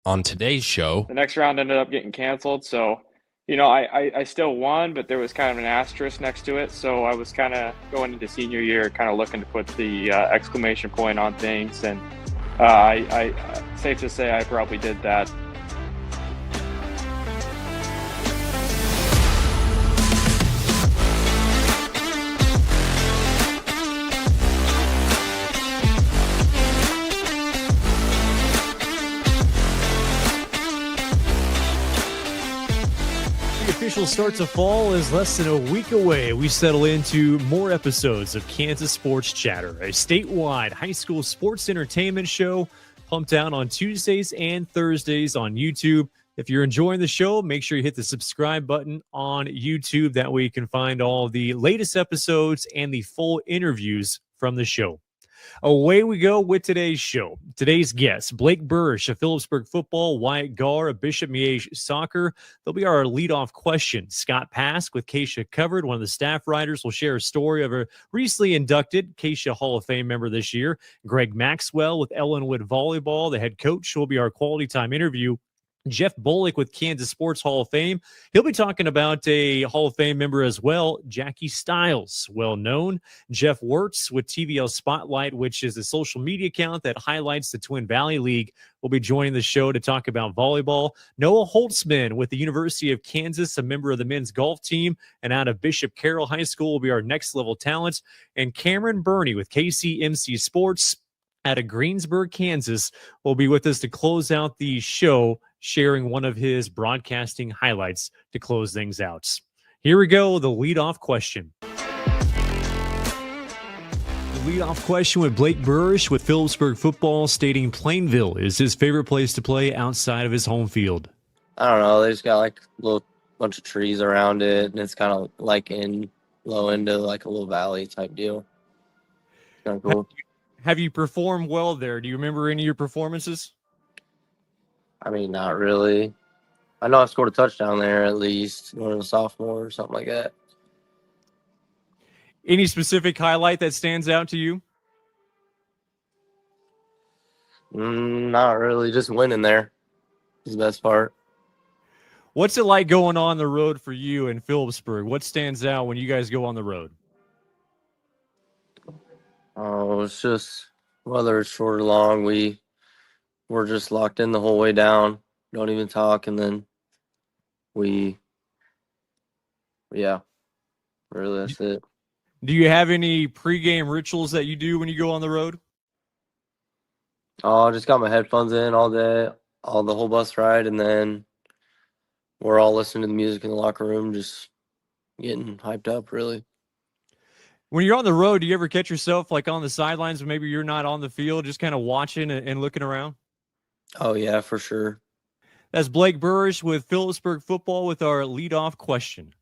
On today's show, The next round ended up getting canceled, so I still won, but there was kind of an asterisk next to it. So I was kind of going into senior year, kind of looking to put the exclamation point on things, and safe to say I probably did that. Official start to fall is less than a week away. We settle into more episodes of Kansas Sports Chatter, a statewide high school sports entertainment show pumped out on Tuesdays and Thursdays on YouTube. If you're enjoying the show, make sure you hit the subscribe button on YouTube. That way you can find all the latest episodes and the full interviews from the show. Away we go with today's show. Today's guests, Blake Buresh of Phillipsburg football, Wyatt Garr of Bishop Miege soccer. They'll be our leadoff question. Scott Paske with KSHSAA Covered, one of the staff writers, will share a story of a recently inducted KSHSAA Hall of Fame member this year. Greg Maxwell with Ellinwood volleyball, the head coach, will be our quality time interview. Jeff Bollig with Kansas Sports Hall of Fame. He'll be talking about a Hall of Fame member as well, Jackie Stiles, well known. Jeff Wurtz with TVL Spotlight, which is a social media account that highlights the Twin Valley League, will be joining the show to talk about volleyball. Noah Holtzman with the University of Kansas, a member of the men's golf team, and out of Bishop Carroll High School will be our next level talent. And Cameron Birney with KCMC Sports out of Greensburg, Kansas, will be with us to close out the show, sharing one of his broadcasting highlights to close things out. Here we go, the leadoff question. The leadoff question with Blake Buresh with Phillipsburg football, stating Plainville is his favorite place to play outside of his home field. I don't know. They just got like a little bunch of trees around it, and it's kind of like in low into like a little valley type deal. Kind of cool. Have you performed well there? Do you remember any of your performances? I mean, not really. I know I scored a touchdown there at least when I was a sophomore or something like that. Any specific highlight that stands out to you? Not really. Just winning there is the best part. What's it like going on the road for you in Phillipsburg? What stands out when you guys go on the road? Oh, it's just whether it's short or long, we're just locked in the whole way down. Don't even talk, and then really that's it. Do you have any pregame rituals that you do when you go on the road? Oh, I just got my headphones in all day, the whole bus ride, and then we're all listening to the music in the locker room, just getting hyped up, really. When you're on the road, do you ever catch yourself like on the sidelines when maybe you're not on the field, just kind of watching and looking around? Oh, yeah, for sure. That's Blake Buresh with Phillipsburg football with our leadoff question.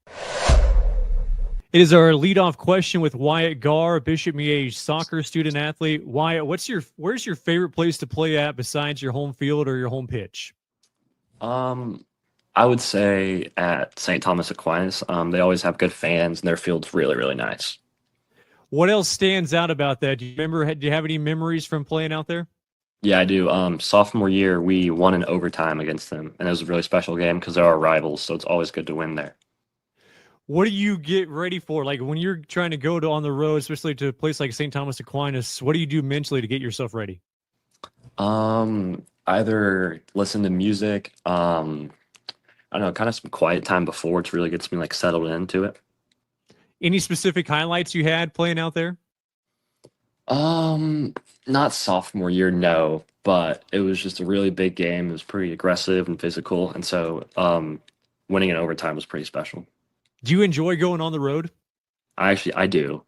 It is our leadoff question with Wyatt Garr, Bishop Miege soccer student athlete. Wyatt, where's your favorite place to play at besides your home field or your home pitch? I would say at St. Thomas Aquinas. They always have good fans, and their field's really, really nice. What else stands out about that? Do you have any memories from playing out there? Yeah, I do. Sophomore year, we won in overtime against them, and it was a really special game because they're our rivals, so it's always good to win there. What do you get ready for? Like when you're trying to go on the road, especially to a place like St. Thomas Aquinas, what do you do mentally to get yourself ready? Either listen to music, I don't know, kind of some quiet time before it really gets me like settled into it. Any specific highlights you had playing out there? Not sophomore year, no, but it was just a really big game. It was pretty aggressive and physical, and so winning in overtime was pretty special. Do you enjoy going on the road? I do.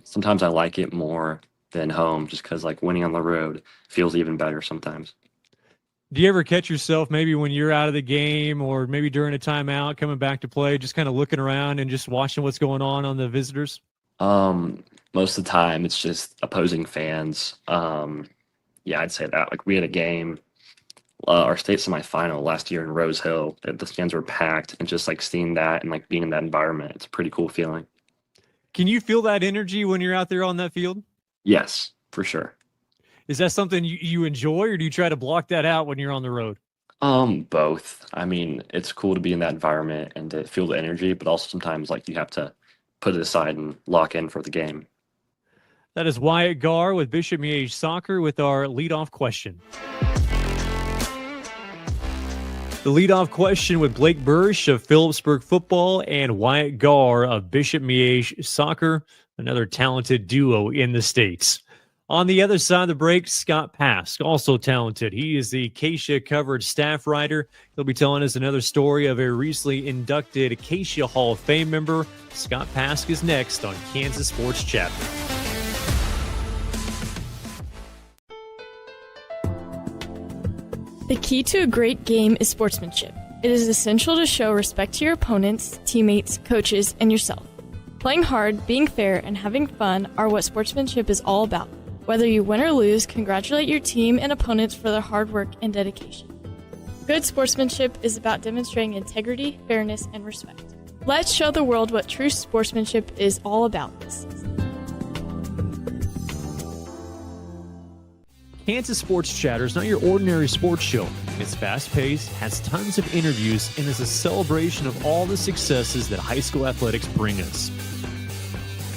Sometimes I like it more than home just because like winning on the road feels even better sometimes. Do you ever catch yourself maybe when you're out of the game or maybe during a timeout coming back to play, just kind of looking around and just watching what's going on the visitors? Most of the time it's just opposing fans. Yeah, I'd say that. Like we had a game, our state semifinal last year in Rose Hill. The stands were packed, and just like seeing that and like being in that environment, it's a pretty cool feeling. Can you feel that energy when you're out there on that field? Yes, for sure. Is that something you enjoy, or do you try to block that out when you're on the road? Both. I mean, it's cool to be in that environment and to feel the energy, but also sometimes like you have to put it aside and lock in for the game. That is Wyatt Garr with Bishop Miege Soccer with our leadoff question. The leadoff question with Blake Buresh of Phillipsburg football and Wyatt Garr of Bishop Miege Soccer, another talented duo in the States. On the other side of the break, Scott Paske, also talented. He is the KSHSAA covered staff writer. He'll be telling us another story of a recently inducted KSHSAA Hall of Fame member. Scott Paske is next on Kansas Sports Chatter. The key to a great game is sportsmanship. It is essential to show respect to your opponents, teammates, coaches, and yourself. Playing hard, being fair, and having fun are what sportsmanship is all about. Whether you win or lose, congratulate your team and opponents for their hard work and dedication. Good sportsmanship is about demonstrating integrity, fairness, and respect. Let's show the world what true sportsmanship is all about this season. Kansas Sports Chatter is not your ordinary sports show. It's fast-paced, has tons of interviews, and is a celebration of all the successes that high school athletics bring us.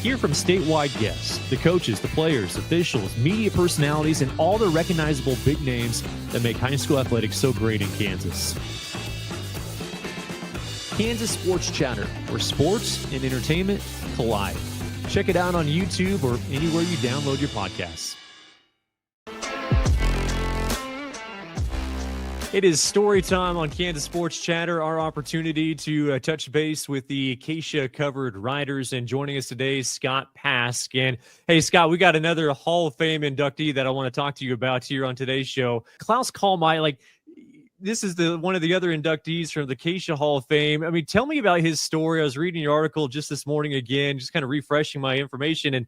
Hear from statewide guests, the coaches, the players, officials, media personalities, and all the recognizable big names that make high school athletics so great in Kansas. Kansas Sports Chatter, where sports and entertainment collide. Check it out on YouTube or anywhere you download your podcasts. It is story time on Kansas Sports Chatter, our opportunity to touch base with the KSHSAA covered writers. And joining us today is Scott Paske. And hey, Scott, we got another Hall of Fame inductee that I want to talk to you about here on today's show. Klaus Kallmeier, this is one of the other inductees from the KSHSAA Hall of Fame. I mean, tell me about his story. I was reading your article just this morning again, just kind of refreshing my information, and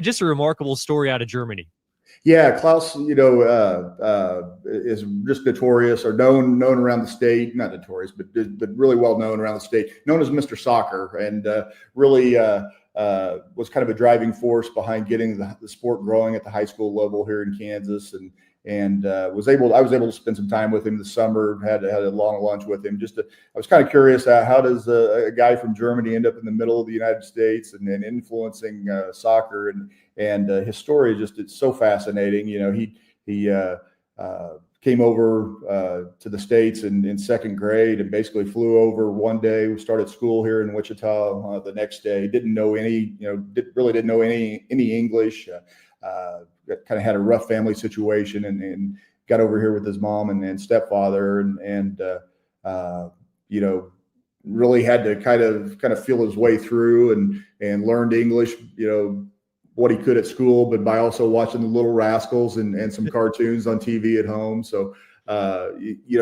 just a remarkable story out of Germany. Yeah, Klaus, is just notorious, or known around the state. Not notorious, but really well known around the state. Known as Mr. Soccer, and really was kind of a driving force behind getting the sport growing at the high school level here in Kansas. And I was able to spend some time with him this summer. Had a long lunch with him. I was kind of curious, how does a guy from Germany end up in the middle of the United States and influencing soccer, and his story it's so fascinating. He came over to the States in second grade and basically flew over one day. We started school here in Wichita the next day. Didn't know any English. Kind of had a rough family situation, and got over here with his mom and stepfather, and really had to kind of feel his way through and learned English, what he could at school, but by also watching the Little Rascals and some cartoons on TV at home. So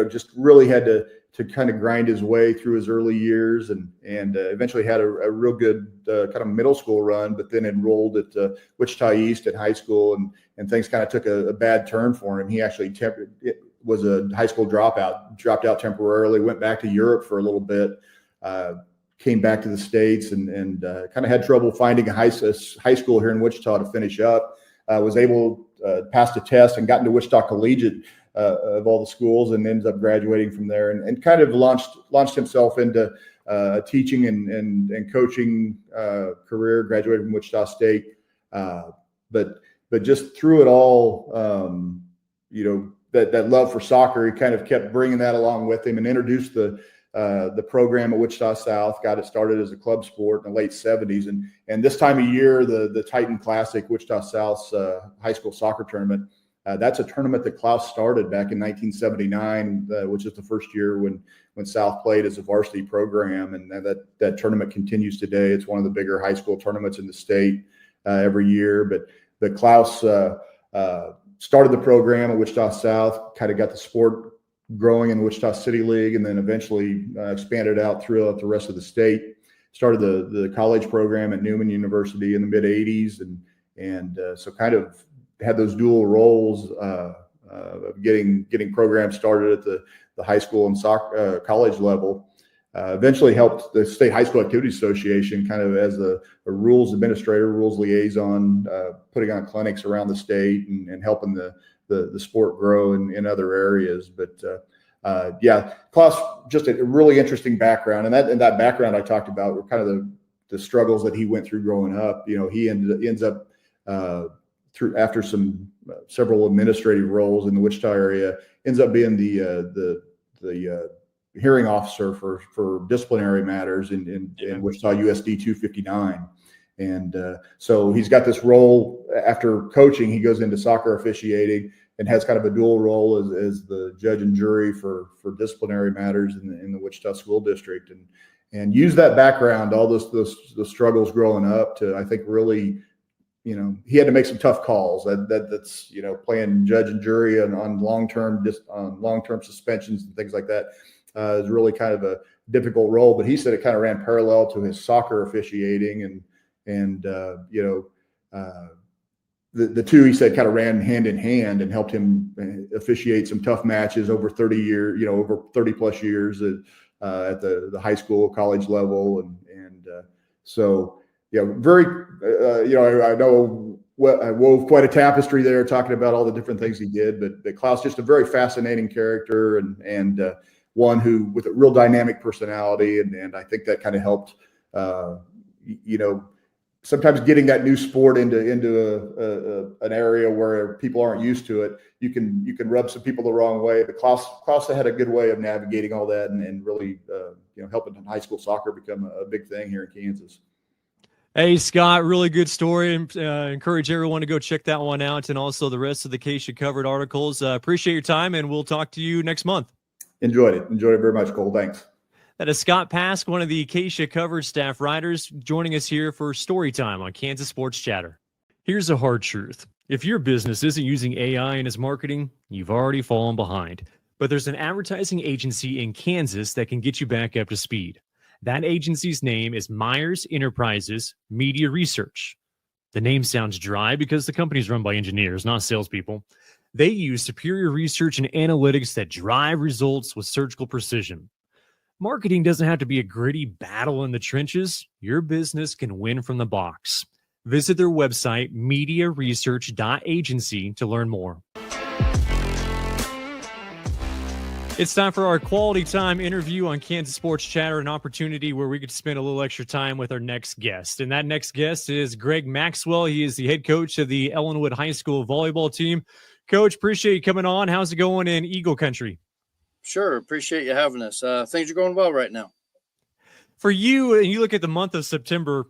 just really had to kind of grind his way through his early years, and eventually had a real good kind of middle school run, but then enrolled at Wichita East at high school, and things kind of took a bad turn for him. He actually was a high school dropped out temporarily, went back to Europe for a little bit, came back to the States, and kind of had trouble finding a high school here in Wichita to finish up. Was able to pass the test and got into Wichita Collegiate of all the schools, and ended up graduating from there, and kind of launched himself into teaching and coaching career. Graduated from Wichita State, but just through it all, that love for soccer, he kind of kept bringing that along with him, and introduced the program at Wichita South. Got it started as a club sport in the late 70s, and this time of year, the Titan Classic, Wichita South's high school soccer tournament. That's a tournament that Klaus started back in 1979, which is the first year when South played as a varsity program, and that tournament continues today. It's one of the bigger high school tournaments in the state every year. But Klaus started the program at Wichita South, kind of got the sport growing in the Wichita City League, and then eventually expanded out throughout the rest of the state. Started the college program at Newman University in the mid 80s, and so kind of had those dual roles of getting programs started at the high school and soccer college level. Eventually helped the State High School Activities Association kind of as a rules administrator, rules liaison, putting on clinics around the state and helping the sport grow in other areas. But Klaus, just a really interesting background, and that background I talked about were kind of the struggles that he went through growing up. He ends up after several administrative roles in the Wichita area, ends up being the hearing officer for disciplinary matters in Wichita USD 259. And so he's got this role after coaching. He goes into soccer officiating and has kind of a dual role as the judge and jury for disciplinary matters in the Wichita School District, and use that background, all those struggles growing up, to, I think, really, he had to make some tough calls. That's playing judge and jury on long-term suspensions and things like that is really kind of a difficult role. But he said it kind of ran parallel to his soccer officiating, and the two, he said, kind of ran hand in hand and helped him officiate some tough matches over 30 plus years at the high school, college level. And so, very, I know I wove quite a tapestry there talking about all the different things he did, but Klaus, just a very fascinating character and one who with a real dynamic personality. And I think that kind of helped, sometimes getting that new sport into an area where people aren't used to it, you can rub some people the wrong way. But Klaus had a good way of navigating all that and really helping high school soccer become a big thing here in Kansas. Hey, Scott, really good story. Encourage everyone to go check that one out, and also the rest of the case you covered articles. Appreciate your time, and we'll talk to you next month. Enjoyed it very much, Cole. Thanks. That is Scott Paske, one of the Acacia covered staff writers, joining us here for Story Time on Kansas Sports Chatter. Here's a hard truth. If your business isn't using AI in its marketing, you've already fallen behind. But there's an advertising agency in Kansas that can get you back up to speed. That agency's name is Myers Enterprises Media Research. The name sounds dry because the company's run by engineers, not salespeople. They use superior research and analytics that drive results with surgical precision. Marketing doesn't have to be a gritty battle in the trenches. Your business can win from the box. Visit their website, mediaresearch.agency, to learn more. It's time for our Quality Time interview on Kansas Sports Chatter, an opportunity where we get to spend a little extra time with our next guest. And that next guest is Greg Maxwell. He is the head coach of the Ellinwood High School volleyball team. Coach, appreciate you coming on. How's it going in Eagle Country? Sure. Appreciate you having us. Things are going well right now. For you, and you look at the month of September,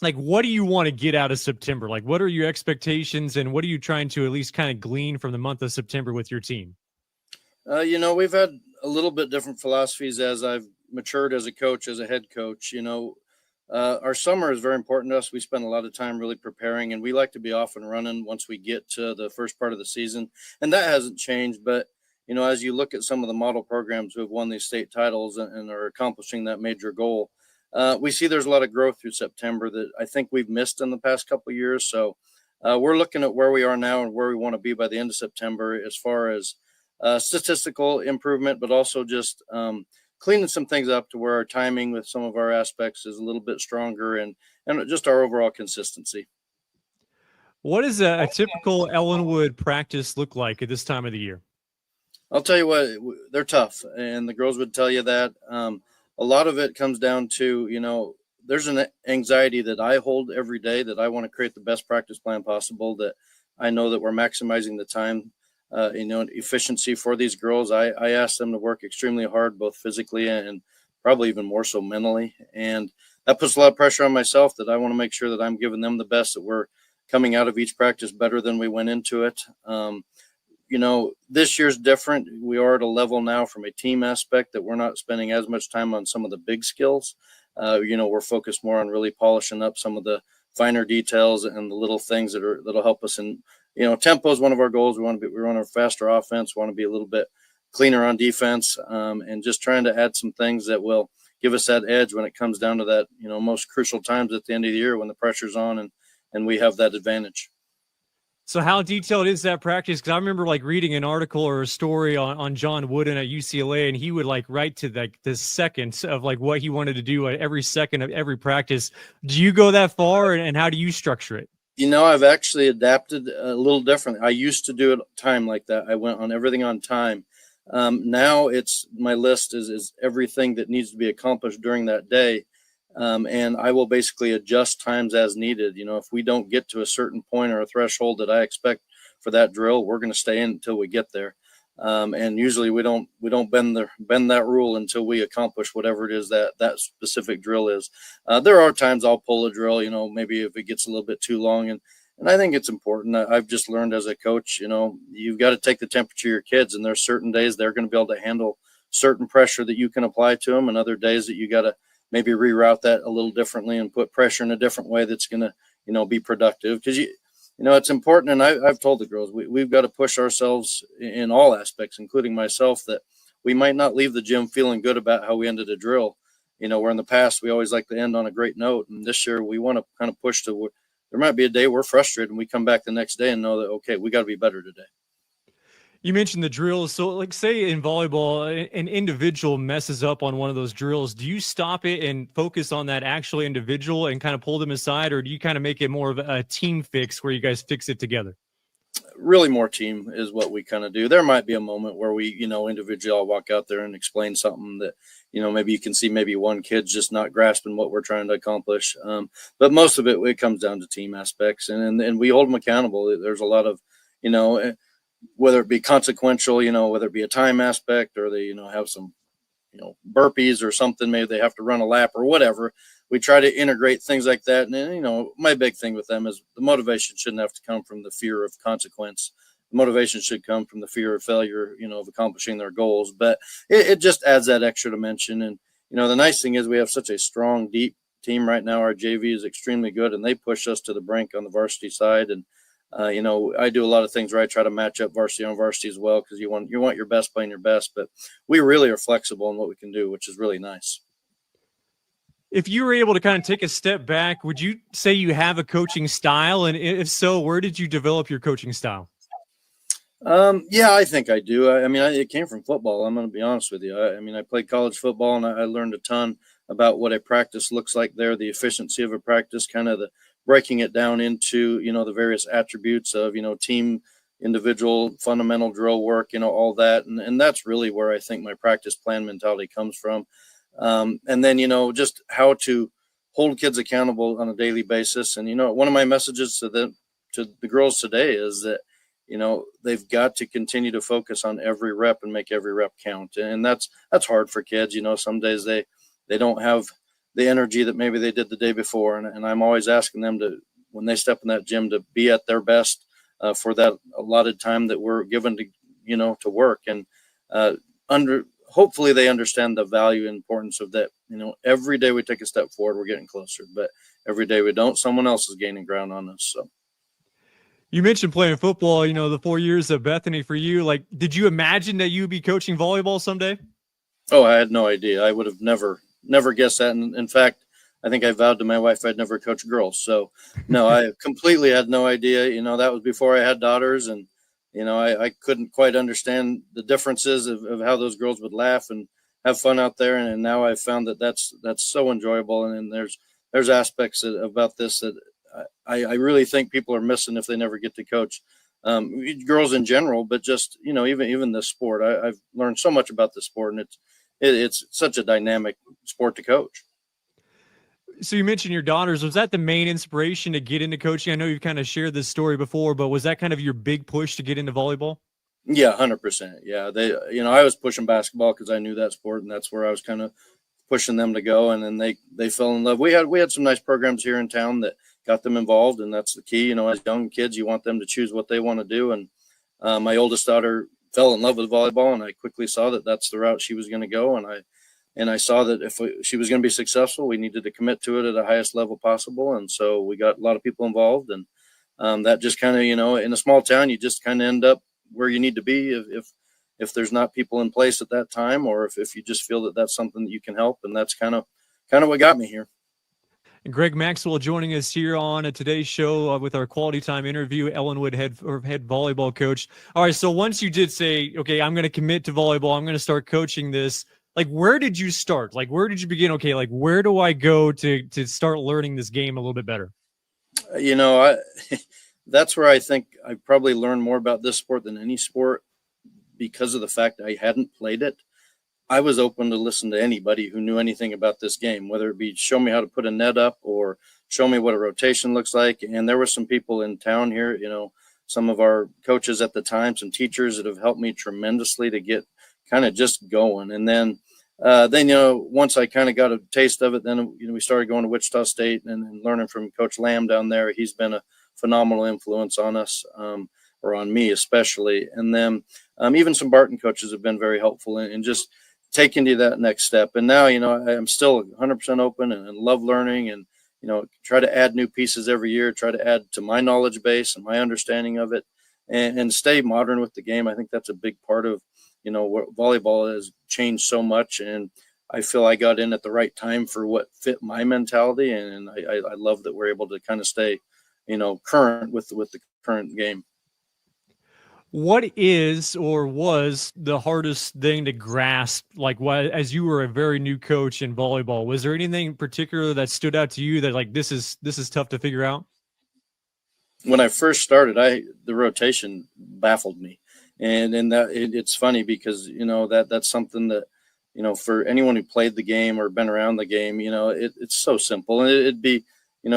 what do you want to get out of September? What are your expectations, and what are you trying to at least kind of glean from the month of September with your team? We've had a little bit different philosophies as I've matured as a coach, as a head coach. Our summer is very important to us. We spend a lot of time really preparing, and we like to be off and running once we get to the first part of the season. And that hasn't changed. But, as you look at some of the model programs who have won these state titles and are accomplishing that major goal, we see there's a lot of growth through September that I think we've missed in the past couple of years. So we're looking at where we are now and where we want to be by the end of September as far as statistical improvement, but also just cleaning some things up to where our timing with some of our aspects is a little bit stronger and just our overall consistency. What does a typical Ellinwood practice look like at this time of the year? I'll tell you what, they're tough, and the girls would tell you that. A lot of it comes down to, there's an anxiety that I hold every day that I want to create the best practice plan possible, that I know that we're maximizing the time, efficiency for these girls. I ask them to work extremely hard, both physically and probably even more so mentally. And that puts a lot of pressure on myself, that I want to make sure that I'm giving them the best, that we're coming out of each practice better than we went into it. This year's different. We are at a level now from a team aspect that we're not spending as much time on some of the big skills. We're focused more on really polishing up some of the finer details and the little things that'll help us. And, tempo is one of our goals. We want a faster offense. We want to be a little bit cleaner on defense, and just trying to add some things that will give us that edge when it comes down to that, most crucial times at the end of the year when the pressure's on and we have that advantage. So how detailed is that practice? Because I remember reading an article or a story on John Wooden at UCLA, and he would write to the seconds of what he wanted to do at every second of every practice. Do you go that far, and how do you structure it? I've actually adapted a little differently. I used to do it time like that. I went on everything on time. Now it's my list is everything that needs to be accomplished during that day. And I will basically adjust times as needed. If we don't get to a certain point or a threshold that I expect for that drill, we're going to stay in until we get there. And usually we don't bend that rule until we accomplish whatever it is that specific drill is. There are times I'll pull a drill, maybe if it gets a little bit too long, and I think it's important. I've just learned as a coach, you've got to take the temperature of your kids, and there's certain days they're going to be able to handle certain pressure that you can apply to them, and other days that you got to maybe reroute that a little differently and put pressure in a different way that's going to, be productive. Because it's important, and I've told the girls we've got to push ourselves in all aspects, including myself, that we might not leave the gym feeling good about how we ended a drill. Where in the past we always like to end on a great note, and this year we want to kind of push to. There might be a day we're frustrated, and we come back the next day and know that okay, we got to be better today. You mentioned the drills. So, like, say in volleyball, an individual messes up on one of those drills. Do you stop it and focus on that actual individual and kind of pull them aside, or do you kind of make it more of a team fix where you guys fix it together? Really, more team is what we kind of do. There might be a moment where we, individually, I'll walk out there and explain something that, maybe you can see maybe one kid's just not grasping what we're trying to accomplish. But most of it comes down to team aspects, and we hold them accountable. There's a lot of, whether it be consequential, whether it be a time aspect, or they, have some, burpees or something, maybe they have to run a lap or whatever. We try to integrate things like that. And, my big thing with them is the motivation shouldn't have to come from the fear of consequence. The motivation should come from the fear of failure, of accomplishing their goals. But it just adds that extra dimension. And, the nice thing is we have such a strong, deep team right now. Our JV is extremely good, and they push us to the brink on the varsity side. And, I do a lot of things where I try to match up varsity on varsity as well, because you want your best playing your best. But we really are flexible in what we can do, which is really nice. If you were able to kind of take a step back, would you say you have a coaching style? And if so, where did you develop your coaching style? Yeah, I think I do. It came from football. I'm going to be honest with you. I played college football, and I learned a ton about what a practice looks like there, the efficiency of a practice, kind of the breaking it down into, the various attributes of, team, individual, fundamental drill work, all that. And that's really where I think my practice plan mentality comes from. And then, just how to hold kids accountable on a daily basis. And, one of my messages to the girls today is that, they've got to continue to focus on every rep and make every rep count. And that's hard for kids. Some days they don't have the energy that maybe they did the day before. And I'm always asking them to, when they step in that gym, to be at their best for that allotted time that we're given to, to work. And hopefully they understand the value and importance of that. Every day we take a step forward, we're getting closer, but every day we don't, someone else is gaining ground on us. So. You mentioned playing football, the 4 years of Bethany for you. Like, did you imagine that you would be coaching volleyball someday? Oh, I had no idea. I would have never guessed that. And in fact, I think I vowed to my wife I'd never coach girls. So no, I completely had no idea. That was before I had daughters, and I couldn't quite understand the differences of how those girls would laugh and have fun out there. And now I've found that that's so enjoyable. And there's aspects about this that I really think people are missing if they never get to coach girls in general, but just, even this sport. I've learned so much about the sport, and it's such a dynamic sport to coach. So you mentioned your daughters. Was that the main inspiration to get into coaching? I know you've kind of shared this story before, but was that kind of your big push to get into volleyball? Yeah, 100%. Yeah. I was pushing basketball because I knew that sport, and that's where I was kind of pushing them to go. And then they fell in love. We had some nice programs here in town that got them involved. And that's the key, as young kids, you want them to choose what they want to do. And my oldest daughter fell in love with volleyball, and I quickly saw that that's the route she was going to go. And I saw that if she was going to be successful, we needed to commit to it at the highest level possible. And so we got a lot of people involved, and that just kind of, in a small town, you just kind of end up where you need to be if there's not people in place at that time, or if you just feel that that's something that you can help. And that's kind of what got me here. And Greg Maxwell joining us here on today's show with our quality time interview, Ellinwood head volleyball coach. All right, so once you did say, okay, I'm going to commit to volleyball, I'm going to start coaching this, like, where did you start? Like, where did you begin? Okay, like, where do I go to start learning this game a little bit better? That's where I think I probably learned more about this sport than any sport because of the fact I hadn't played it, I was open to listen to anybody who knew anything about this game, whether it be show me how to put a net up or show me what a rotation looks like. And there were some people in town here, some of our coaches at the time, some teachers that have helped me tremendously to get kind of just going. And then once I kind of got a taste of it, then, we started going to Wichita State and learning from Coach Lamb down there. He's been a phenomenal influence on us, or on me especially. And then even some Barton coaches have been very helpful in just taking to that next step. And now, I'm still 100% open and love learning and, try to add new pieces every year, try to add to my knowledge base and my understanding of it and stay modern with the game. I think that's a big part of, what volleyball has changed so much. And I feel I got in at the right time for what fit my mentality. And I love that we're able to kind of stay, current with the current game. What is or was the hardest thing to grasp, as you were a very new coach in volleyball? Was there anything in particular that stood out to you that this is tough to figure out? When I first started, the rotation baffled me. And that it's funny because, that's something that, for anyone who played the game or been around the game, it's so simple. And it'd be,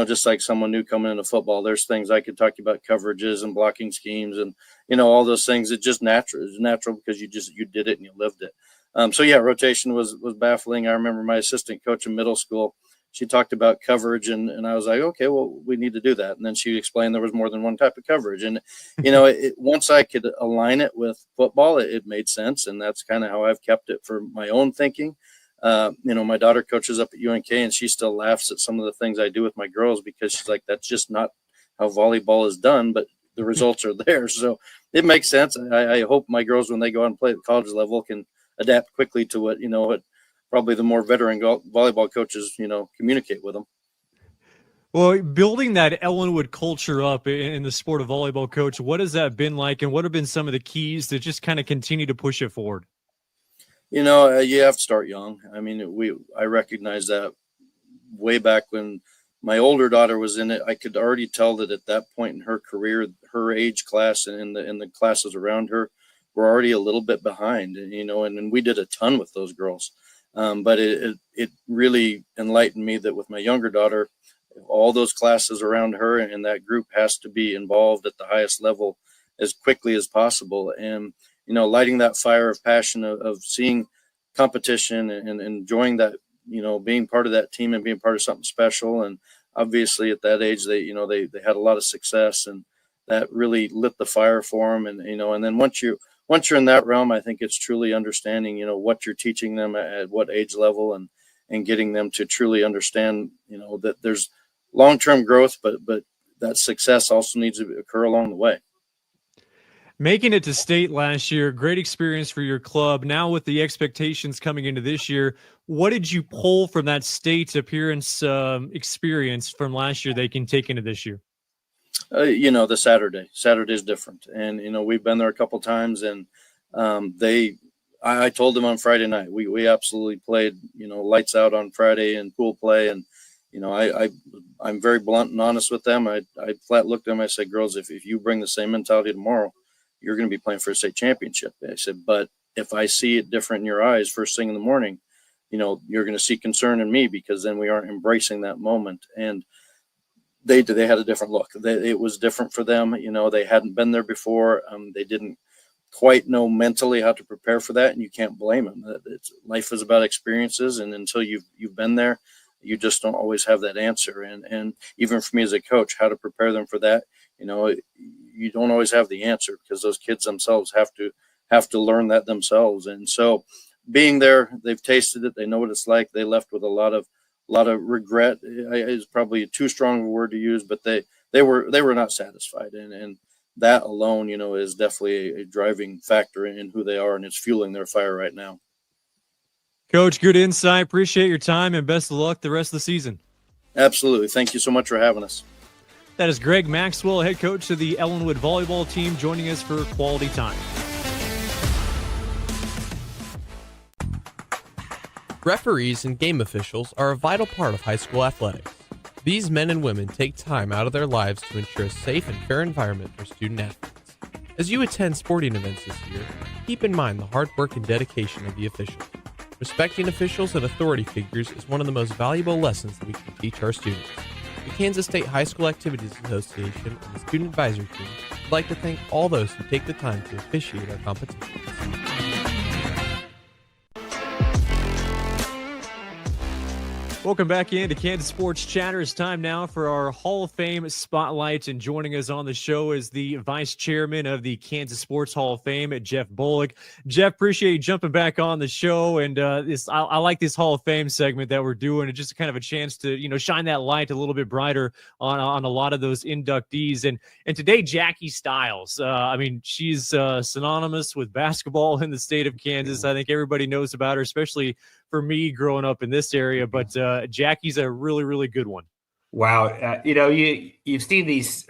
just like someone new coming into football, there's things I could talk to you about, coverages and blocking schemes and, all those things. It's just natural. It's natural because you did it and you lived it. Rotation was baffling. I remember my assistant coach in middle school, she talked about coverage and I was like, okay, well, we need to do that. And then she explained there was more than one type of coverage. And, once I could align it with football, it made sense. And that's kind of how I've kept it for my own thinking. My daughter coaches up at UNK and she still laughs at some of the things I do with my girls because she's like, that's just not how volleyball is done, but the results are there. So it makes sense. I hope my girls, when they go out and play at the college level, can adapt quickly to what probably the more veteran volleyball coaches, communicate with them. Well, building that Ellinwood culture up in the sport of volleyball, Coach, what has that been like and what have been some of the keys to just kind of continue to push it forward? You have to start young. I mean, I recognize that way back when my older daughter was in it. I could already tell that at that point in her career, her age class and in the classes around her were already a little bit behind, and we did a ton with those girls. But it really enlightened me that with my younger daughter, all those classes around her and that group has to be involved at the highest level as quickly as possible. And, lighting that fire of passion of seeing competition and enjoying that, being part of that team and being part of something special. And obviously at that age, they had a lot of success and that really lit the fire for them. And, and then once you're in that realm, I think it's truly understanding, what you're teaching them at what age level and getting them to truly understand, that there's long-term growth, but that success also needs to occur along the way. Making it to state last year, great experience for your club. Now with the expectations coming into this year, what did you pull from that state appearance experience from last year they can take into this year? The Saturday is different. And, we've been there a couple times and I told them on Friday night, we absolutely played, lights out on Friday and pool play. And, I'm very blunt and honest with them. I flat looked at them. I said, girls, if you bring the same mentality tomorrow, you're going to be playing for a state championship. I said, but if I see it different in your eyes first thing in the morning, you're going to see concern in me because then we aren't embracing that moment. And they had a different look. It was different for them. They hadn't been there before. They didn't quite know mentally how to prepare for that. And you can't blame them. Life is about experiences. And until you've been there, you just don't always have that answer. And even for me as a coach, how to prepare them for that, you don't always have the answer because those kids themselves have to learn that themselves. And so being there, they've tasted it. They know what it's like. They left with a lot of regret is probably too strong a word to use, but they were not satisfied. And that alone, is definitely a driving factor in who they are, and it's fueling their fire right now. Coach, good insight. Appreciate your time and best of luck the rest of the season. Absolutely. Thank you so much for having us. That is Greg Maxwell, head coach of the Ellinwood volleyball team, joining us for Quality Time. Referees and game officials are a vital part of high school athletics. These men and women take time out of their lives to ensure a safe and fair environment for student athletes. As you attend sporting events this year, keep in mind the hard work and dedication of the officials. Respecting officials and authority figures is one of the most valuable lessons that we can teach our students. The Kansas State High School Activities Association and the Student Advisory Team would like to thank all those who take the time to officiate our competitions. Welcome back into Kansas Sports Chatter. It's time now for our Hall of Fame Spotlight, and joining us on the show is the Vice Chairman of the Kansas Sports Hall of Fame, Jeff Bollig. Jeff, appreciate you jumping back on the show, and I like this Hall of Fame segment that we're doing. It's just kind of a chance to shine that light a little bit brighter on a lot of those inductees. And today, Jackie Stiles. She's synonymous with basketball in the state of Kansas. I think everybody knows about her, especially for me growing up in this area, but Jackie's a really, really good one. Wow. You've seen these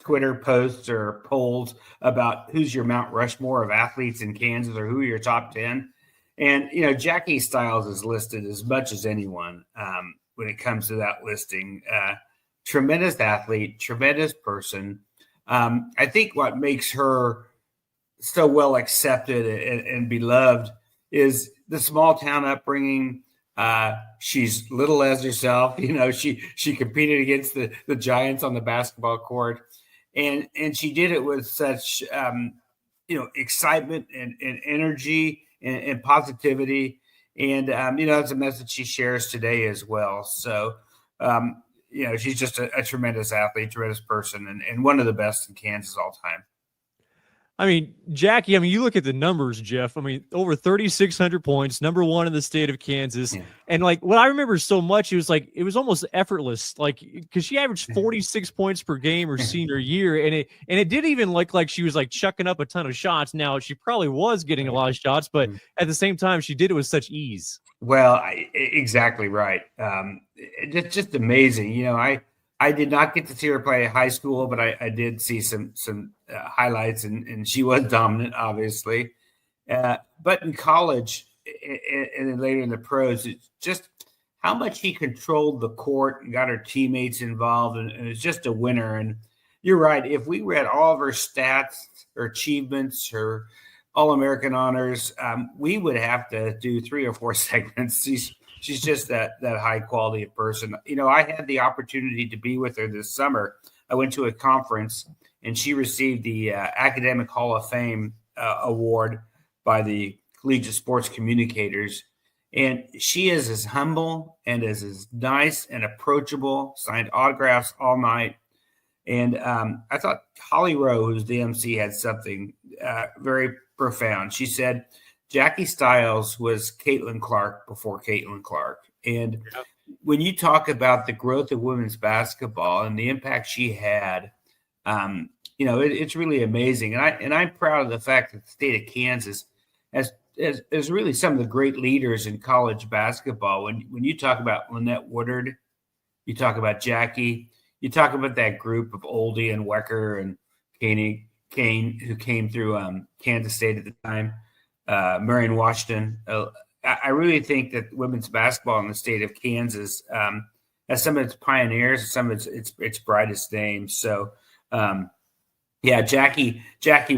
Twitter posts or polls about who's your Mount Rushmore of athletes in Kansas or who are your top 10. And, Jackie Stiles is listed as much as anyone when it comes to that listing. Tremendous athlete, tremendous person. I think what makes her so well accepted and beloved is the small town upbringing. She's little as herself. She competed against the Giants on the basketball court, and she did it with such excitement and energy and positivity. And that's a message she shares today as well. So she's just a tremendous athlete, tremendous person, and one of the best in Kansas all time. Jackie, you look at the numbers, Jeff. Over 3,600 points, number one in the state of Kansas. Yeah. And what I remember so much, it was almost effortless. Because she averaged 46 points per game her senior year, and it didn't even look like she was chucking up a ton of shots. Now she probably was getting a lot of shots, but at the same time, she did it with such ease. Well, exactly right. Just amazing. I did not get to see her play at high school, but I did see some highlights, and she was dominant, obviously. But in college and then later in the pros, it's just how much she controlled the court and got her teammates involved, and it's just a winner. And you're right. If we read all of her stats, her achievements, her All-American honors, we would have to do 3 or 4 segments. She's just that high quality of person. I had the opportunity to be with her this summer. I went to a conference, and she received the Academic Hall of Fame award by the Collegiate Sports Communicators. And she is as humble and as nice and approachable, signed autographs all night. And I thought Holly Rowe, who's the MC, had something very profound. She said, Jackie Stiles was Caitlin Clark before Caitlin Clark. And when you talk about the growth of women's basketball and the impact she had, it's really amazing. And I'm proud of the fact that the state of Kansas has really some of the great leaders in college basketball. When you talk about Lynette Woodard, you talk about Jackie, you talk about that group of Oldie and Wecker and Kane, who came through Kansas State at the time. Marion Washington. I really think that women's basketball in the state of Kansas has some of its pioneers, some of its brightest names. So, Jackie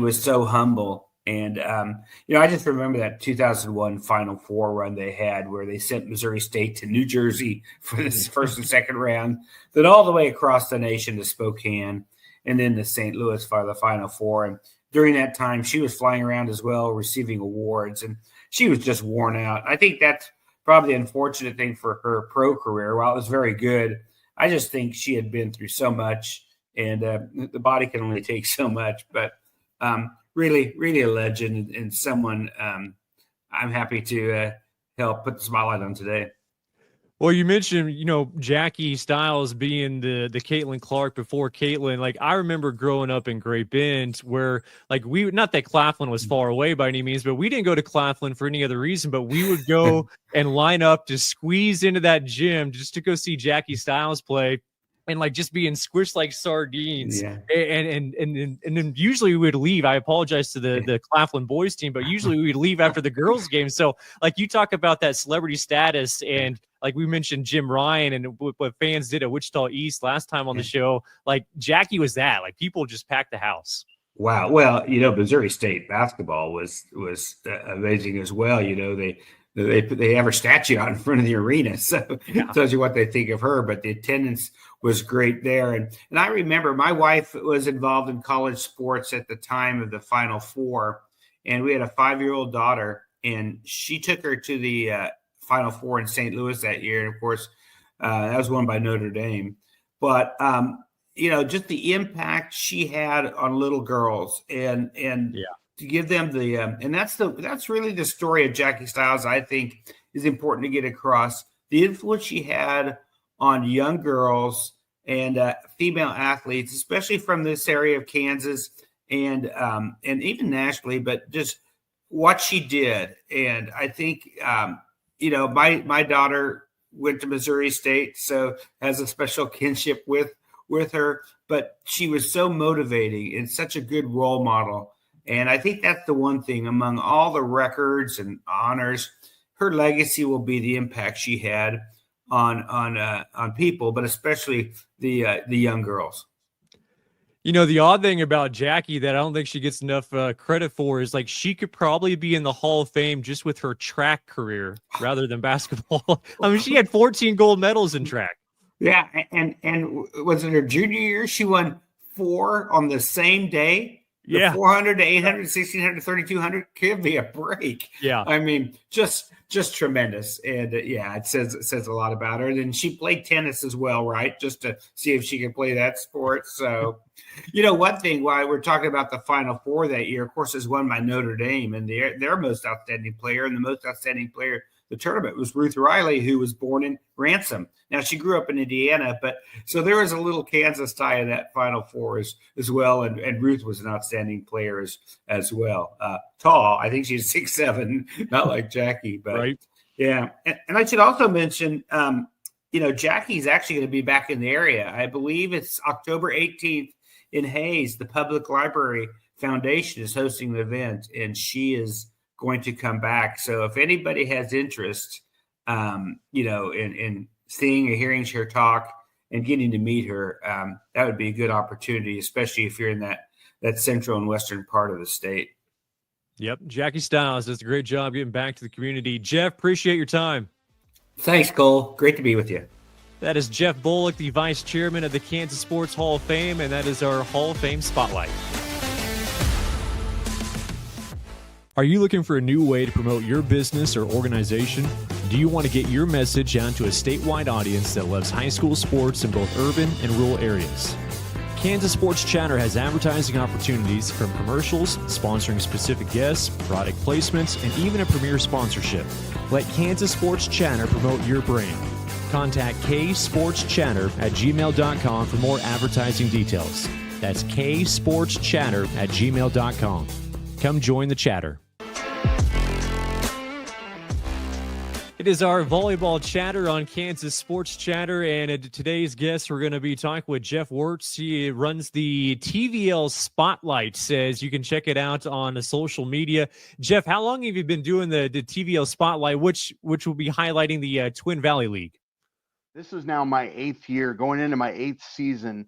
was so humble. And, I just remember that 2001 Final Four run they had where they sent Missouri State to New Jersey for this first and second round, then all the way across the nation to Spokane, and then to St. Louis for the Final Four. And during that time, she was flying around as well, receiving awards, and she was just worn out. I think that's probably the unfortunate thing for her pro career. While it was very good, I just think she had been through so much, and the body can only take so much. But really, really a legend, and someone I'm happy to help put the spotlight on today. Well, you mentioned, Jackie Stiles being the Caitlin Clark before Caitlin. I remember growing up in Great Bend where, not that Claflin was far away by any means, but we didn't go to Claflin for any other reason, but we would go and line up to squeeze into that gym just to go see Jackie Stiles play. And just being squished like sardines. Yeah. And then usually we would leave. I apologize to the Claflin boys team, but usually we would leave after the girls game. So you talk about that celebrity status, and we mentioned Jim Ryan and what fans did at Wichita East last time on the show, Jackie was that. People just packed the house. Wow. Well, Missouri State basketball was amazing as well. They have her statue out in front of the arena, so it tells you what they think of her. But the attendance was great there, and I remember my wife was involved in college sports at the time of the Final Four, and we had a 5-year-old daughter, and she took her to the Final Four in St. Louis that year, and of course, that was won by Notre Dame. But just the impact she had on little girls, and to give them the and that's really the story of Jackie Stiles. I think is important to get across the influence she had on young girls and female athletes, especially from this area of Kansas and even nationally. But just what she did, and I think my daughter went to Missouri State, so has a special kinship with her, but she was so motivating and such a good role model. And I think that's the one thing among all the records and honors, her legacy will be the impact she had on people, but especially the young girls. The odd thing about Jackie that I don't think she gets enough credit for is she could probably be in the Hall of Fame just with her track career rather than basketball. I mean, she had 14 gold medals in track. Yeah, and was it her junior year? She won 4 on the same day. The 400 to 800, 1600 to 3200. Give me a break. Yeah, I mean, just tremendous, and it says a lot about her. And she played tennis as well, right? Just to see if she could play that sport. So, one thing why we're talking about the Final Four that year, of course, is won by Notre Dame, and their most outstanding player and the most outstanding player. The tournament was Ruth Riley, who was born in Ransom. Now, she grew up in Indiana, but so there was a little Kansas tie in that Final Four as well, and Ruth was an outstanding player as well. Tall, I think she's 6'7", not like Jackie, but right. Yeah. And I should also mention, Jackie's actually going to be back in the area. I believe it's October 18th in Hayes. The Public Library Foundation is hosting the event, and she is going to come back. So if anybody has interest, in seeing or hearing her talk and getting to meet her, that would be a good opportunity, especially if you're in that central and western part of the state. Yep. Jackie Stiles does a great job getting back to the community. Jeff, appreciate your time. Thanks, Cole. Great to be with you. That is Jeff Bollig, the vice chairman of the Kansas Sports Hall of Fame, and that is our Hall of Fame Spotlight. Are you looking for a new way to promote your business or organization? Do you want to get your message out to a statewide audience that loves high school sports in both urban and rural areas? Kansas Sports Chatter has advertising opportunities from commercials, sponsoring specific guests, product placements, and even a premier sponsorship. Let Kansas Sports Chatter promote your brand. Contact ksportschatter@gmail.com for more advertising details. That's ksportschatter@gmail.com. Come join the chatter. It is our volleyball chatter on Kansas Sports Chatter, and today's guest, we're going to be talking with Jeff Wurtz. He runs the TVL Spotlight, says you can check it out on the social media. Jeff, how long have you been doing the TVL Spotlight, which will be highlighting the Twin Valley League? This is now my 8th year, going into my 8th season.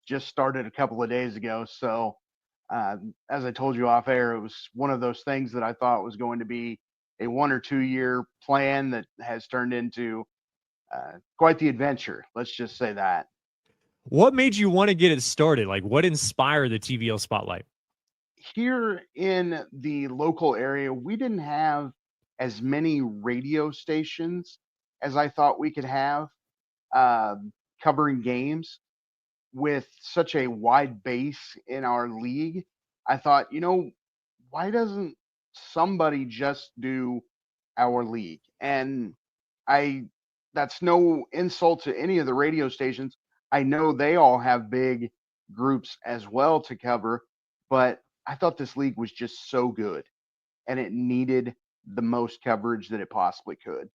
Just started a couple of days ago, so as I told you off air, it was one of those things that I thought was going to be a 1 or 2 year plan that has turned into quite the adventure. Let's just say that. What made you want to get it started? What inspired the TVL Spotlight? Here in the local area, we didn't have as many radio stations as I thought we could have covering games with such a wide base in our league. I thought, why doesn't somebody just do our league? And that's no insult to any of the radio stations. I know they all have big groups as well to cover, but I thought this league was just so good and it needed the most coverage that it possibly could.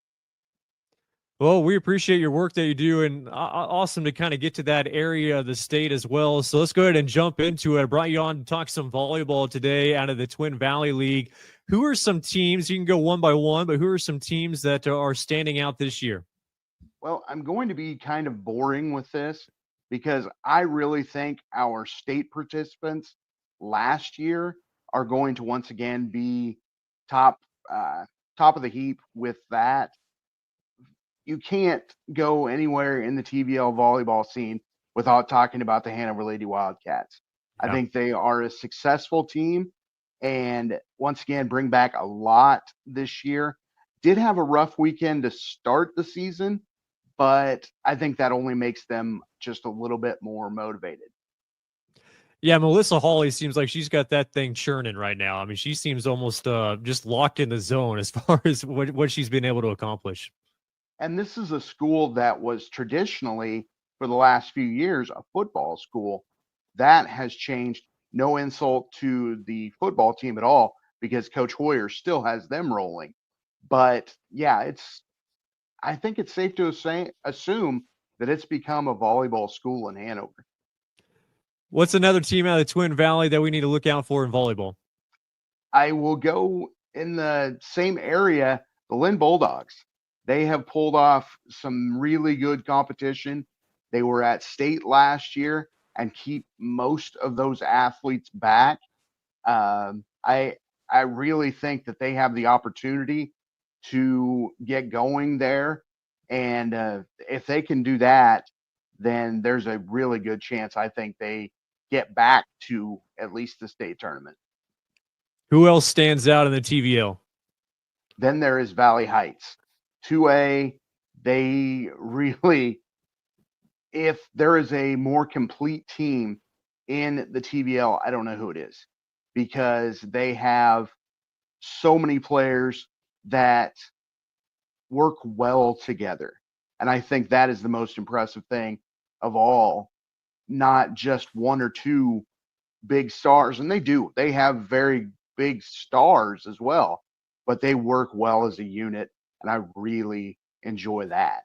Well, we appreciate your work that you do, and awesome to kind of get to that area of the state as well. So let's go ahead and jump into it. I brought you on to talk some volleyball today out of the Twin Valley League. Who are some teams, you can go one by one, but who are some teams that are standing out this year? Well, I'm going to be kind of boring with this because I really think our state participants last year are going to once again be top of the heap with that. You can't go anywhere in the TVL volleyball scene without talking about the Hanover Lady Wildcats. I think they are a successful team and once again bring back a lot this year. Did have a rough weekend to start the season, but I think that only makes them just a little bit more motivated. Yeah, Melissa Hawley seems like she's got that thing churning right now. I mean, she seems almost just locked in the zone as far as what she's been able to accomplish. And this is a school that was traditionally, for the last few years, a football school. That has changed. No insult to the football team at all, because Coach Hoyer still has them rolling. But yeah, I think it's safe to assume that it's become a volleyball school in Hanover. What's another team out of the Twin Valley that we need to look out for in volleyball? I will go in the same area, the Lynn Bulldogs. They have pulled off some really good competition. They were at state last year and keep most of those athletes back. I really think that they have the opportunity to get going there. And if they can do that, then there's a really good chance I think they get back to at least the state tournament. Who else stands out in the TVL? Then there is Valley Heights. 2A, they really, if there is a more complete team in the TVL, I don't know who it is, because they have so many players that work well together. And I think that is the most impressive thing of all, not just one or two big stars. And they have very big stars as well, but they work well as a unit. And I really enjoy that.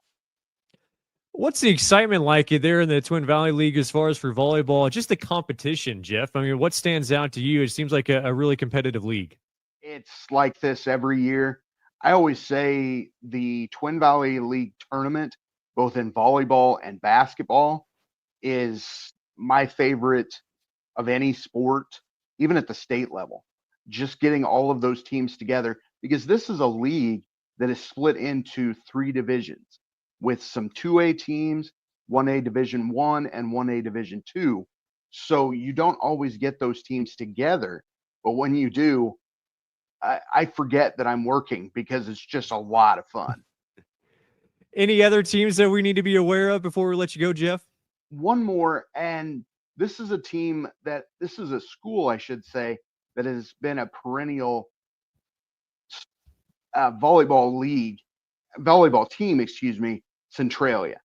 What's the excitement like there in the Twin Valley League as far as for volleyball? Just the competition, Jeff. I mean, what stands out to you? It seems like a really competitive league. It's like this every year. I always say the Twin Valley League tournament, both in volleyball and basketball, is my favorite of any sport, even at the state level. Just getting all of those teams together, because this is a league that is split into 3 divisions with some 2A teams, 1A Division 1 and 1A Division 2. So you don't always get those teams together, but when you do, I forget that I'm working because it's just a lot of fun. Any other teams that we need to be aware of before we let you go, Jeff? One more, and this is a school, I should say, that has been a perennial volleyball team, Centralia.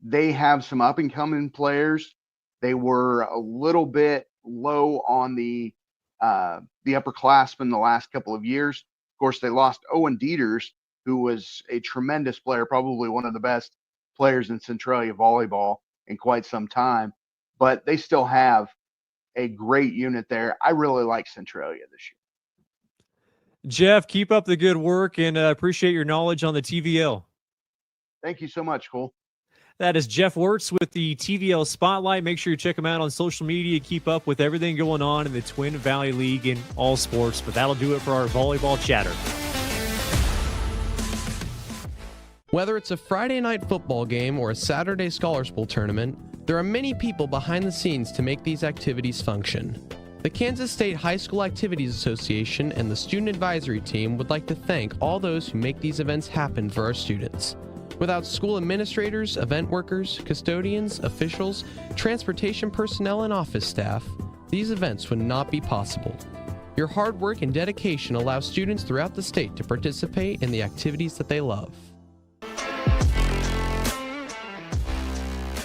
They have some up and coming players. They were a little bit low on the upperclassmen the last couple of years. Of course, they lost Owen Dieters, who was a tremendous player, probably one of the best players in Centralia volleyball in quite some time, but they still have a great unit there. I really like Centralia this year. Jeff, keep up the good work and appreciate your knowledge on the TVL. Thank you so much, Cole. That is Jeff Wurtz with the TVL Spotlight. Make sure you check him out on social media. Keep up with everything going on in the Twin Valley League in all sports. But that'll do it for our volleyball chatter. Whether it's a Friday night football game or a Saturday Scholars Bowl tournament, there are many people behind the scenes to make these activities function. The Kansas State High School Activities Association and the Student Advisory Team would like to thank all those who make these events happen for our students. Without school administrators, event workers, custodians, officials, transportation personnel, and office staff, these events would not be possible. Your hard work and dedication allow students throughout the state to participate in the activities that they love.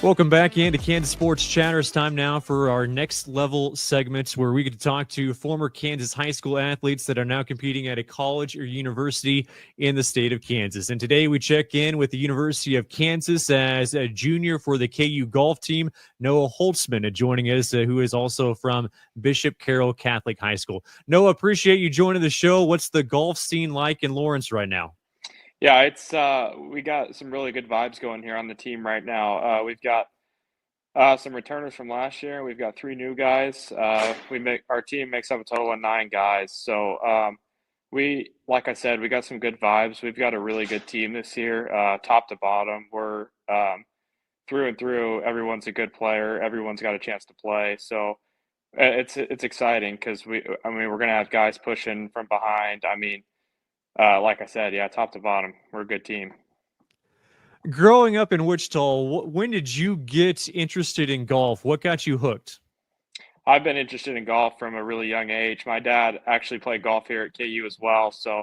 Welcome back into Kansas Sports Chatter. It's time now for our next level segments where we get to talk to former Kansas high school athletes that are now competing at a college or university in the state of Kansas. And today we check in with the University of Kansas as a junior for the KU golf team, Noah Holtzman, joining us, who is also from Bishop Carroll Catholic High School. Noah, appreciate you joining the show. What's the golf scene like in Lawrence right now? Yeah, it's we got some really good vibes going here on the team right now. We've got Some returners from last year. We've got 3 new guys. Our team makes up a total of 9 guys. So like I said, we got some good vibes. We've got a really good team this year, top to bottom. We're through and through. Everyone's a good player. Everyone's got a chance to play. So it's exciting because we're going to have guys pushing from behind. Like I said, yeah, top to bottom, we're a good team. Growing up in Wichita, when did you get interested in golf? What got you hooked? I've been interested in golf from a really young age. My dad actually played golf here at KU as well, so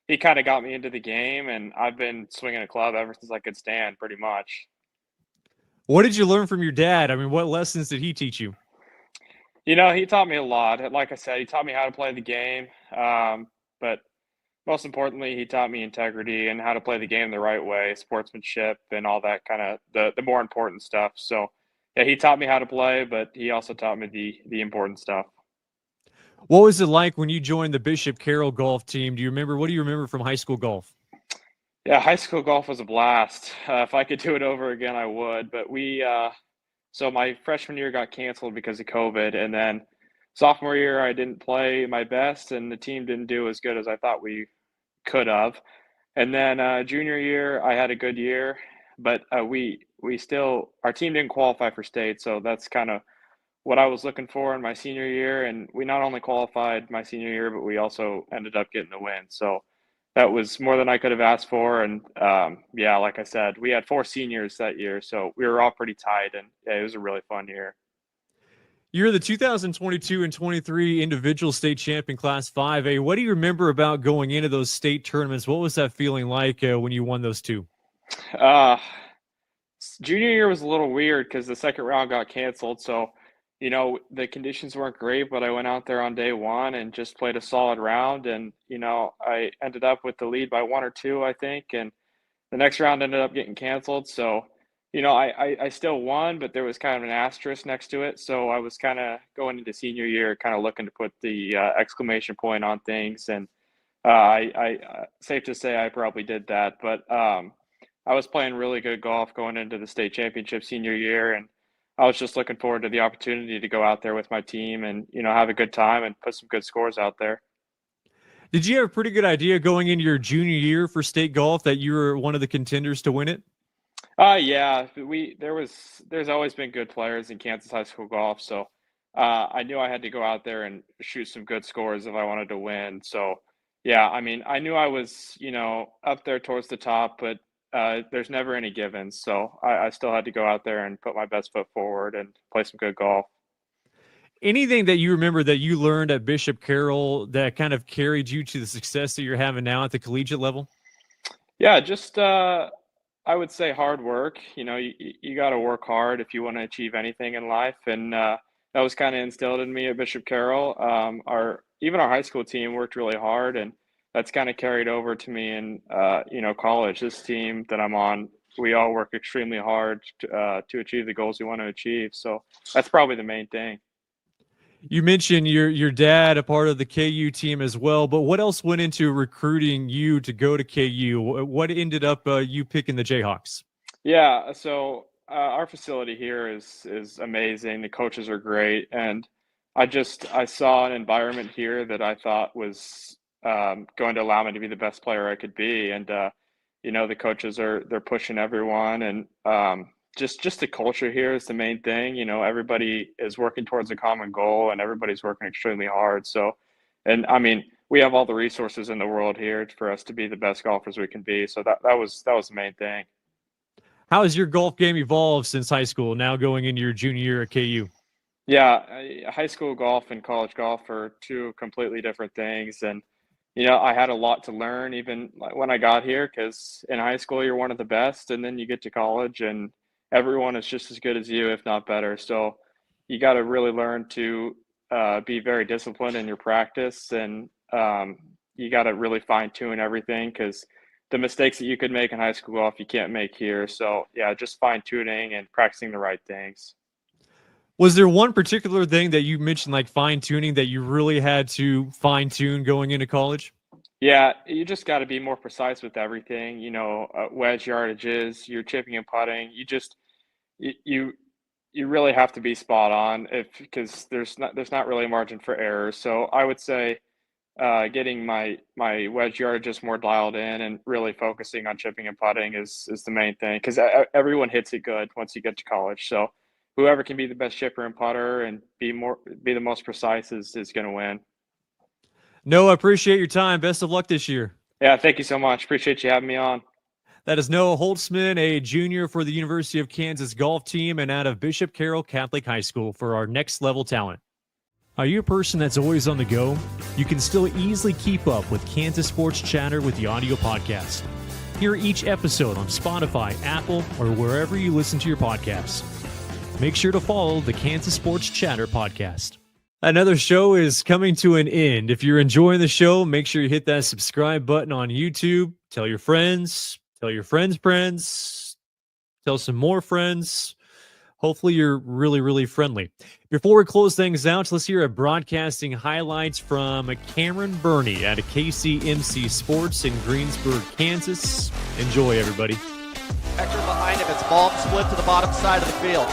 he kind of got me into the game, and I've been swinging a club ever since I could stand, pretty much. What did you learn from your dad? I mean, what lessons did he teach you? He taught me a lot. Like I said, he taught me how to play the game, but most importantly, he taught me integrity and how to play the game the right way, sportsmanship, and all that kind of the more important stuff. So, yeah, he taught me how to play, but he also taught me the important stuff. What was it like when you joined the Bishop Carroll golf team? What do you remember from high school golf? Yeah, high school golf was a blast. If I could do it over again, I would. But so my freshman year got canceled because of COVID, and then sophomore year I didn't play my best, and the team didn't do as good as I thought we could have. And then junior year I had a good year, but our team didn't qualify for state, so that's kind of what I was looking for in my senior year. And we not only qualified my senior year, but we also ended up getting the win. So that was more than I could have asked for. And yeah, like I said, we had 4 seniors that year, so we were all pretty tight, and yeah, it was a really fun year. You're the 2022 and 23 individual state champion class 5A. What do you remember about going into those state tournaments? What was that feeling like when you won those 2? Junior year was a little weird because the second round got canceled. So, the conditions weren't great, but I went out there on day 1 and just played a solid round. And, I ended up with the lead by 1 or 2, I think. And the next round ended up getting canceled. So, I still won, but there was kind of an asterisk next to it. So I was kind of going into senior year, kind of looking to put the exclamation point on things. And safe to say I probably did that. But I was playing really good golf going into the state championship senior year. And I was just looking forward to the opportunity to go out there with my team and, have a good time and put some good scores out there. Did you have a pretty good idea going into your junior year for state golf that you were one of the contenders to win it? Yeah, there's always been good players in Kansas high school golf, so I knew I had to go out there and shoot some good scores if I wanted to win. So yeah, I knew I was, up there towards the top, but there's never any givens. So I still had to go out there and put my best foot forward and play some good golf. Anything that you remember that you learned at Bishop Carroll that kind of carried you to the success that you're having now at the collegiate level? Yeah, just I would say hard work. You got to work hard if you want to achieve anything in life. And that was kind of instilled in me at Bishop Carroll. Even our high school team worked really hard, and that's kind of carried over to me in, college. This team that I'm on, we all work extremely hard to achieve the goals we want to achieve. So that's probably the main thing. You mentioned your dad, a part of the KU team as well, but what else went into recruiting you to go to KU? What ended up you picking the Jayhawks? Yeah, so our facility here is amazing. The coaches are great, and I saw an environment here that I thought was going to allow me to be the best player I could be. And the coaches they're pushing everyone, and just the culture here is the main thing. Everybody is working towards a common goal, and everybody's working extremely hard. So, and we have all the resources in the world here for us to be the best golfers we can be. So that was the main thing. How has your golf game evolved since high school, now going into your junior year at KU? Yeah, high school golf and college golf are 2 completely different things. And, I had a lot to learn even when I got here, because in high school you're one of the best, and then you get to college and everyone is just as good as you, if not better. So you got to really learn to be very disciplined in your practice, and you got to really fine tune everything, because the mistakes that you could make in high school golf, you can't make here. So yeah, just fine tuning and practicing the right things. Was there one particular thing that you mentioned, like fine tuning, that you really had to fine tune going into college? Yeah, you just got to be more precise with everything. Wedge yardages, your chipping and putting. You you really have to be spot on because there's not really a margin for error. So I would say getting my wedge yard just more dialed in and really focusing on chipping and putting is the main thing, because everyone hits it good once you get to college. So whoever can be the best chipper and putter and be the most precise is going to win. No, I appreciate your time. Best of luck this year. Yeah, thank you so much. Appreciate you having me on. That is Noah Holtzman, a junior for the University of Kansas golf team and out of Bishop Carroll Catholic High School for our next level talent. Are you a person that's always on the go? You can still easily keep up with Kansas Sports Chatter with the audio podcast. Hear each episode on Spotify, Apple, or wherever you listen to your podcasts. Make sure to follow the Kansas Sports Chatter podcast. Another show is coming to an end. If you're enjoying the show, make sure you hit that subscribe button on YouTube. Tell your friends. Tell your friends' friends. Tell some more friends. Hopefully you're really, really friendly. Before we close things out, let's hear a broadcasting highlights from Cameron Birney at KCMC Sports in Greensburg, Kansas. Enjoy, everybody. Vector behind him. It's ball split to the bottom side of the field.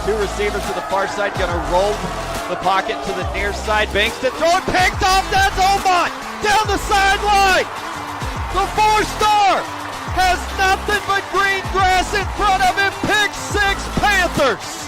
Two receivers to the far side going to roll the pocket to the near side. Bankston throwing, picked off. That's Omont down the sideline. The four-star has nothing but green grass in front of him. Pick six, Panthers.